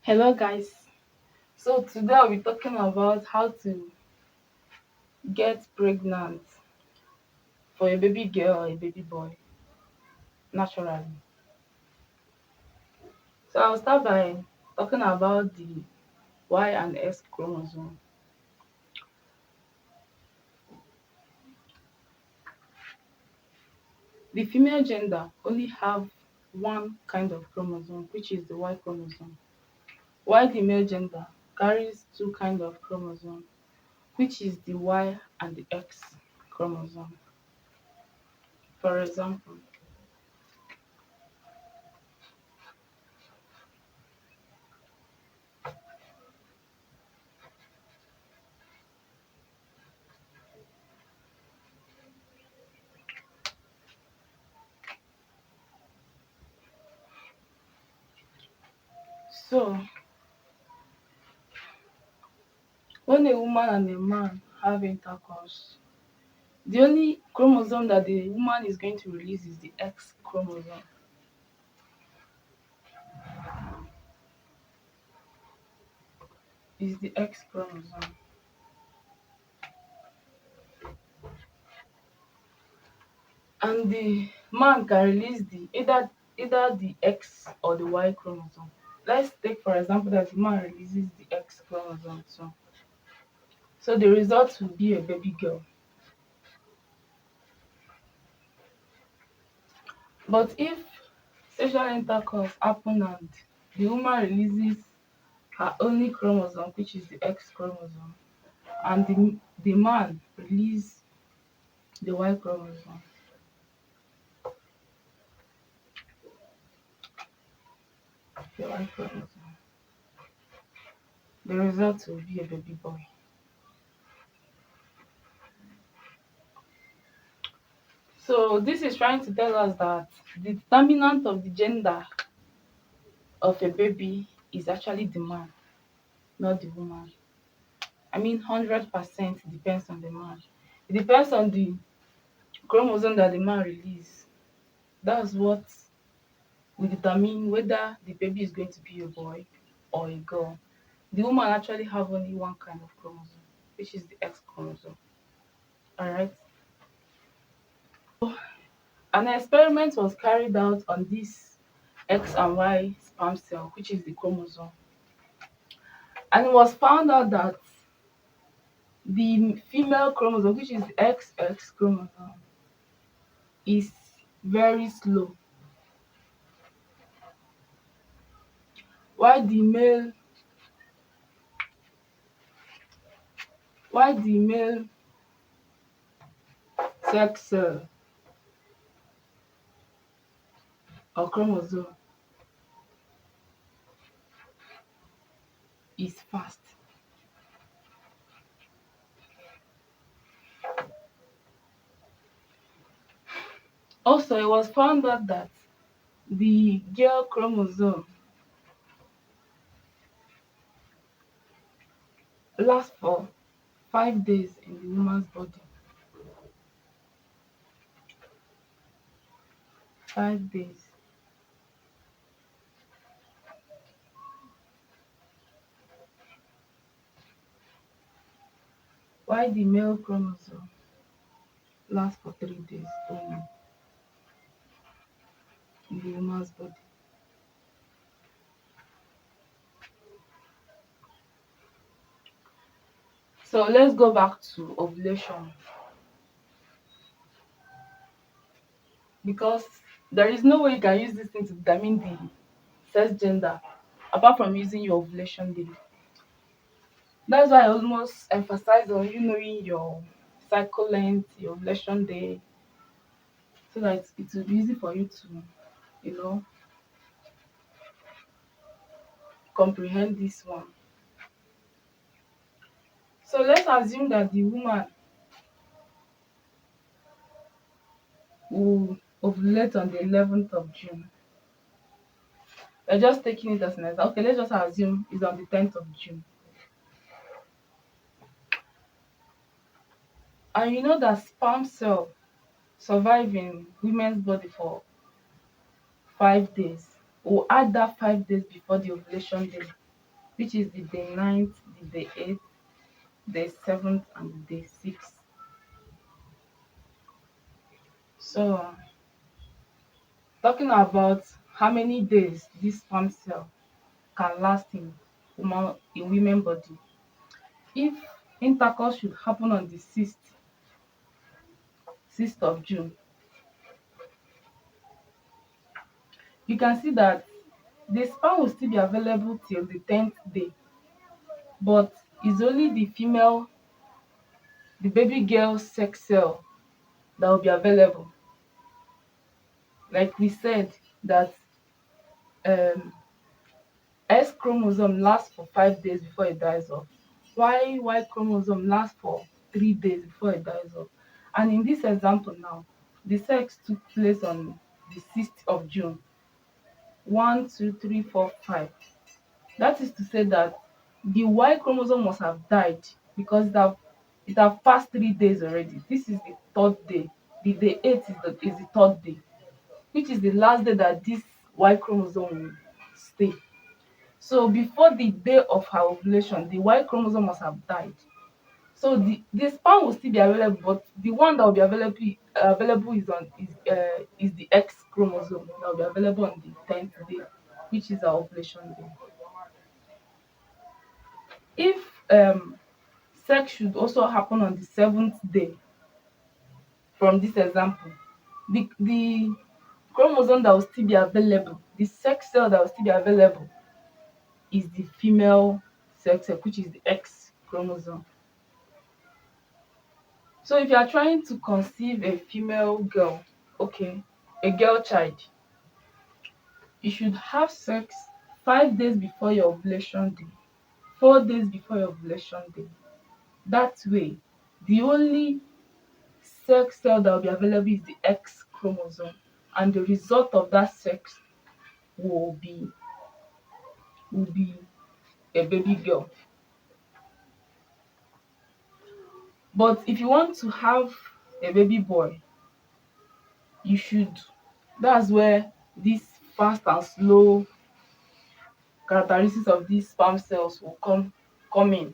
Hello guys. So today I'll be talking about how to get pregnant for a baby girl or a baby boy naturally. So I'll start by talking about the Y and X chromosome. The female gender only have one kind of chromosome, which is the Y chromosome, while the male gender carries two kind of chromosome, which is the Y and the X chromosome. For example, so when a woman and a man have intercourse, the only chromosome that the woman is going to release is the X chromosome. Is the X chromosome. And the man can release the either the X or the Y chromosome. Let's take for example that the man releases the X chromosome too. So the result will be a baby girl. But if sexual intercourse happen and the woman releases her only chromosome, which is the X chromosome, and the man release the Y chromosome, the Y chromosome, the result will be a baby boy. So this is trying to tell us that the determinant of the gender of a baby is actually the man, not the woman. I mean, 100% depends on the man. It depends on the chromosome that the man release. That's what will determine whether the baby is going to be a boy or a girl. The woman actually have only one kind of chromosome, which is the X chromosome. All right. An experiment was carried out on this X and Y sperm cell, which is the chromosome, and it was found out that the female chromosome, which is the XX chromosome, is very slow, while the male sex cell or chromosome is fast. Also, it was found out that the girl chromosome lasts for 5 days in the woman's body. 5 days. While the male chromosome lasts for 3 days only in the woman's body. So let's go back to ovulation, because there is no way you can use this thing to determine the sex gender apart from using your ovulation day. That's why I almost emphasize on you knowing your cycle length, your ovulation day, so that it will be easy for you to, you know, comprehend this one. So let's assume that the woman will ovulate on the 11th of June. We're just taking it as an example. Okay, let's just assume it's on the 10th of June. And you know that sperm cell survive in women's body for 5 days. We'll add that 5 days before the ovulation day. which is the day 9th, the day 8th, day 7th, and the day 6th. So, talking about how many days this sperm cell can last in women body. If intercourse should happen on the 6th of June, you can see that the sperm will still be available till the 10th day, but it's only the baby girl sex cell that will be available. Like we said, that um, X chromosome lasts for 5 days before it dies off, while Y chromosome lasts for 3 days before it dies off. And in this example now, the sex took place on the 6th of June. 1, 2, 3, 4, 5. That is to say that the Y chromosome must have died because it have passed 3 days already. This is the third day. The day 8 is the third day, which is the last day that this Y chromosome will stay. So before the day of her ovulation, the Y chromosome must have died. So the sperm will still be available, but the one that will be available is the X chromosome that will be available on the 10th day, which is our ovulation day. If sex should also happen on the 7th day from this example, the chromosome that will still be available, the sex cell that will still be available is the female sex cell, which is the X chromosome. So if you are trying to conceive a female girl, okay, a girl child, you should have sex 5 days before your ovulation day, 4 days before your ovulation day. That way, the only sex cell that will be available is the X chromosome, and the result of that sex will be will be a baby girl. But if you want to have a baby boy, you should that's where this fast and slow characteristics of these sperm cells will come in.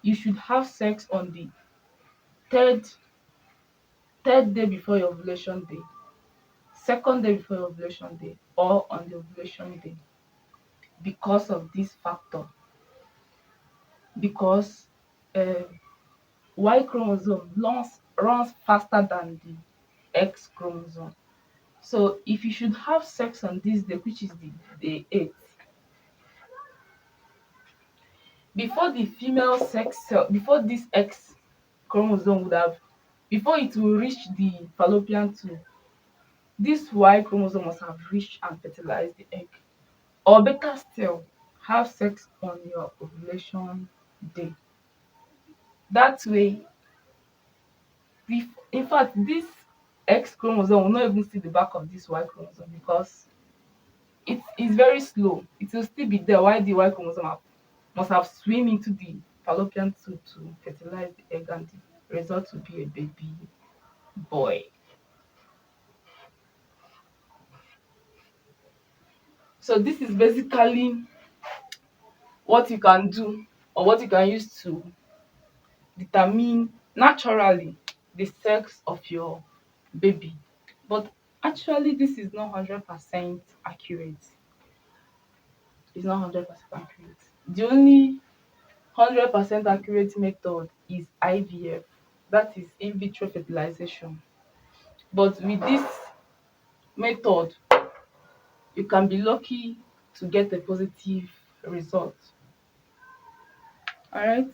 You should have sex on the third third day before your ovulation day, second day before your ovulation day, or on the ovulation day, because of this factor. Because Y chromosome runs faster than the X chromosome. So if you should have sex on this day, which is the day 8, before this X chromosome would have before it will reach the fallopian tube, this Y chromosome must have reached and fertilized the egg. Or better still, have sex on your ovulation day. That way, in fact, this X chromosome will not even see the back of this Y chromosome because it is very slow. It will still be there while the Y chromosome must have swim into the fallopian tube to fertilize the egg, and the result will be a baby boy. So this is basically what you can do, or what you can use to determine naturally the sex of your baby. But actually this is not 100% accurate. It's not 100% accurate. The only 100% accurate method is IVF, that is in vitro fertilization. But with this method, you can be lucky to get a positive result. All right.